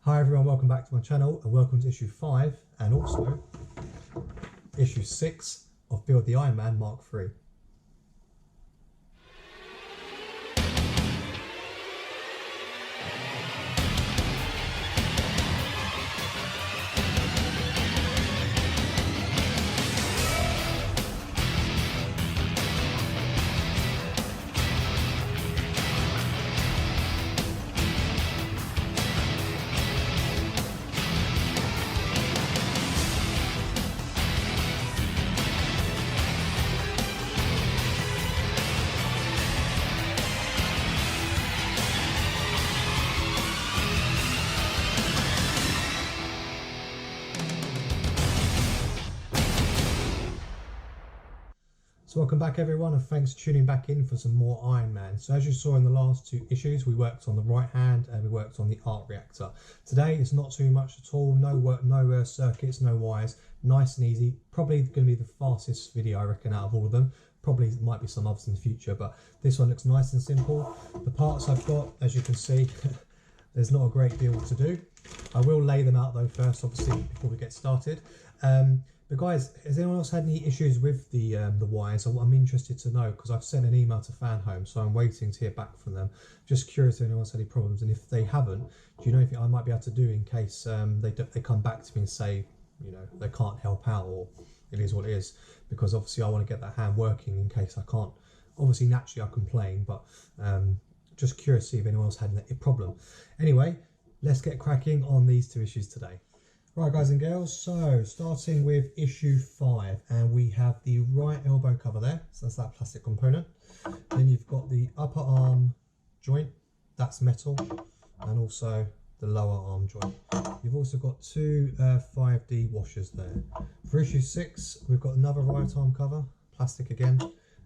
Hi everyone, welcome back to my channel and welcome to issue 5 and also issue 6 of Build the Ironman Mark III. So welcome back everyone, and thanks for tuning back in for some more Ironman. So as you saw in the last two issues, we worked on the right hand and we worked on the arc reactor. Today it's not too much at all, no circuits, no wires, nice and easy. Probably going to be the fastest video I reckon out of all of them. Probably might be some others in the future, but this one looks nice and simple. The parts I've got, as you can see, there's not a great deal to do. I will lay them out though first, obviously, before we get started. But guys, has anyone else had any issues with the wires? I'm interested to know, because I've sent an email to Fan Home, so I'm waiting to hear back from them. Just curious if anyone's had any problems, and if they haven't, do you know anything I might be able to do in case they come back to me and say, you know, they can't help out, or it is what it is? Because obviously I want to get that hand working in case I can't. Obviously, naturally I complain, but just curious to see if anyone else had a problem. Anyway, let's get cracking on these two issues today. Right guys and girls, so starting with issue 5, and we have the right elbow cover there, so that's that plastic component. Then you've got the upper arm joint, that's metal, and also the lower arm joint. You've also got two 5D washers there. For issue 6, we've got another right arm cover, plastic again,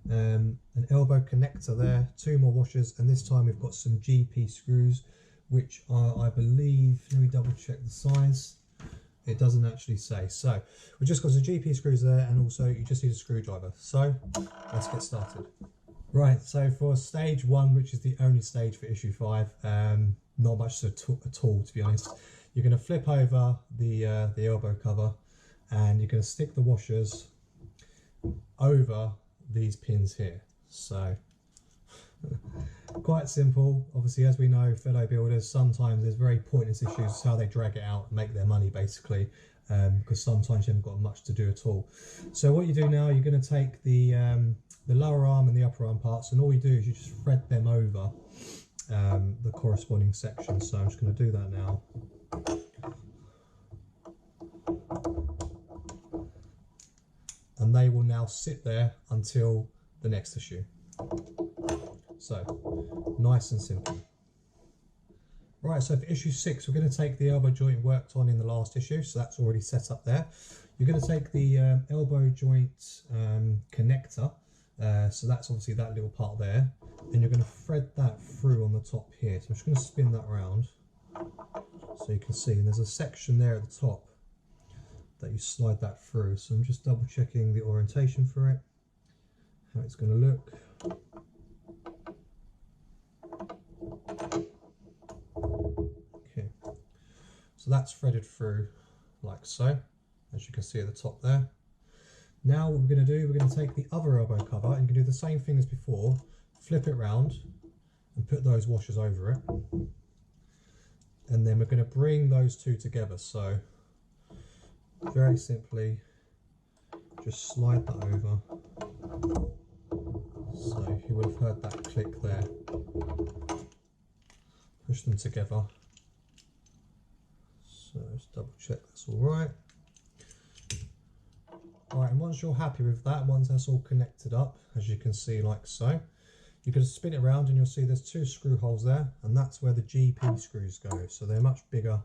an elbow connector there, two more washers, and this time we've got some GP screws, which are, I believe, let me double check the size. It doesn't actually say. So we've just got some GP screws there, and also you just need a screwdriver. So let's get started. Right, so for stage 1, which is the only stage for issue 5, not much at all to be honest. You're going to flip over the elbow cover, and you're going to stick the washers over these pins here. So quite simple. Obviously, as we know, fellow builders, sometimes there's very pointless issues how they drag it out and make their money basically, because sometimes you haven't got much to do at all. So what you do now, you're going to take the lower arm and the upper arm parts, and all you do is you just thread them over the corresponding section. So I'm just going to do that now. And they will now sit there until the next issue. So, nice and simple. Right, so for issue 6, we're going to take the elbow joint worked on in the last issue, so that's already set up there. You're going to take the elbow joint connector, so that's obviously that little part there, and you're going to thread that through on the top here. So I'm just going to spin that around so you can see, and there's a section there at the top that you slide that through. So I'm just double checking the orientation for it, how it's going to look. Okay, so that's threaded through like so, as you can see at the top there. Now what we're going to do, we're going to take the other elbow cover, and you can do the same thing as before, flip it round and put those washers over it, and then we're going to bring those two together. So very simply just slide that over. So you would have heard that click there. Push them together. So just double check that's all right. Alright, and once you're happy with that, once that's all connected up, as you can see like so, you're going to spin it around and you'll see there's two screw holes there, and that's where the GP screws go. So they're much bigger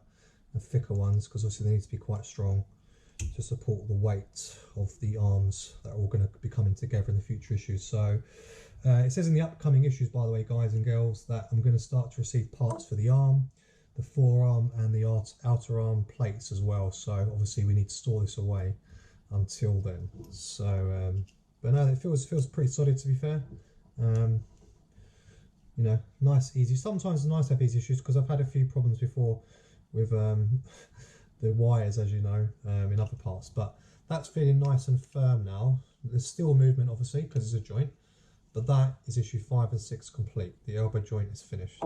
and thicker ones, because obviously they need to be quite strong to support the weight of the arms that are all going to be coming together in the future issues. So it says in the upcoming issues, by the way, guys and girls, that I'm going to start to receive parts for the arm, the forearm, and the outer arm plates as well. So obviously we need to store this away until then. So but no, it feels pretty solid, to be fair. You know, nice, easy. Sometimes it's nice to have these issues, because I've had a few problems before with the wires, as you know, in other parts, but that's feeling nice and firm now. There's still movement obviously because it's a joint, but that is issue 5 and 6 complete. The elbow joint is finished.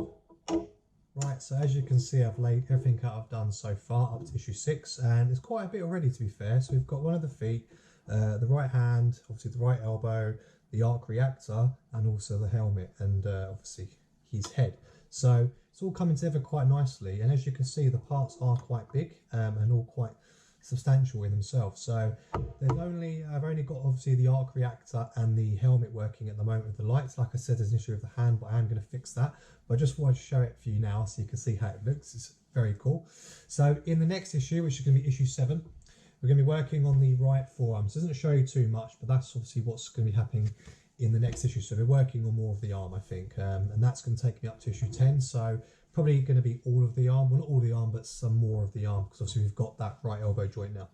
Right, so as you can see, I've laid everything out I've done so far up to issue 6, and it's quite a bit already, to be fair. So we've got one of the feet, the right hand, obviously the right elbow, the arc reactor, and also the helmet, and obviously his head. So it's all coming together quite nicely, and as you can see, the parts are quite big and all quite substantial in themselves. So I've only got obviously the arc reactor and the helmet working at the moment with the lights. Like I said, there's an issue with the hand, but I am going to fix that. But I just wanted to show it for you now so you can see how it looks. It's very cool. So in the next issue, which is going to be issue 7, we're going to be working on the right forearm. So it doesn't show you too much, but that's obviously what's going to be happening in the next issue. So we're working on more of the arm, I think, and that's going to take me up to issue 10. So probably going to be all of the arm, well not all the arm, but some more of the arm, because obviously we've got that right elbow joint now.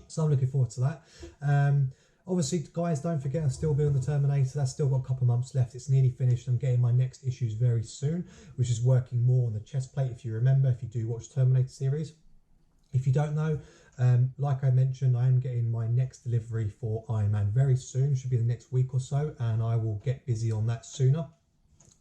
So I'm looking forward to that. Obviously, guys, don't forget I'm still building the Terminator. That's still got a couple of months left. It's nearly finished. I'm getting my next issues very soon, which is working more on the chest plate. If you remember, if you do watch Terminator series. If you don't know, like I mentioned, I am getting my next delivery for Iron Man very soon. Should be the next week or so, and I will get busy on that sooner.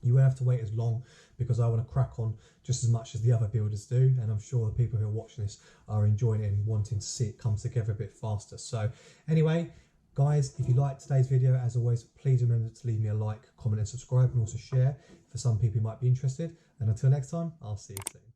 You won't have to wait as long because I want to crack on just as much as the other builders do, and I'm sure the people who are watching this are enjoying it and wanting to see it come together a bit faster. So anyway, guys, if you liked today's video, as always, please remember to leave me a like, comment and subscribe, and also share for some people who might be interested. And until next time, I'll see you soon.